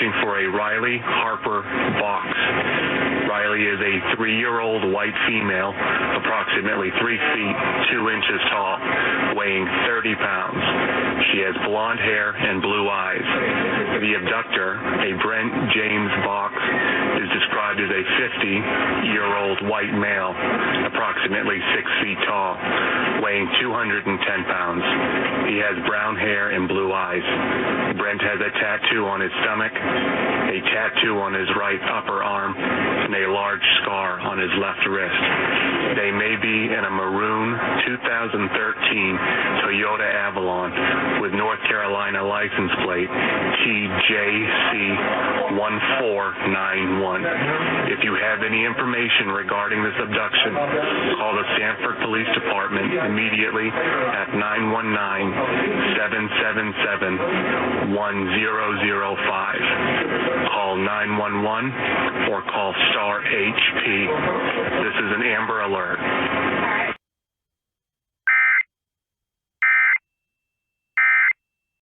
searching for a Riley Harper Bockes. Riley is a 3-year-old white female, approximately 3 feet 2 inches tall, weighing 30 pounds. She has blonde hair and blue eyes. The abductor, a Brent James Bockes, is described as a 50-year-old white male, approximately 6 feet tall, weighing 210 pounds. He has brown hair and blue eyes. Brent has a tattoo on his stomach, a tattoo on his right upper arm, and a large scar on his left wrist. They may be in a maroon 2013 Toyota Avalon with North Carolina license plate TJC1491. If you have any information regarding this abduction, call the Sanford Police Department immediately at 919-777-1005. Call 911 or call star HP. This is an Amber Alert.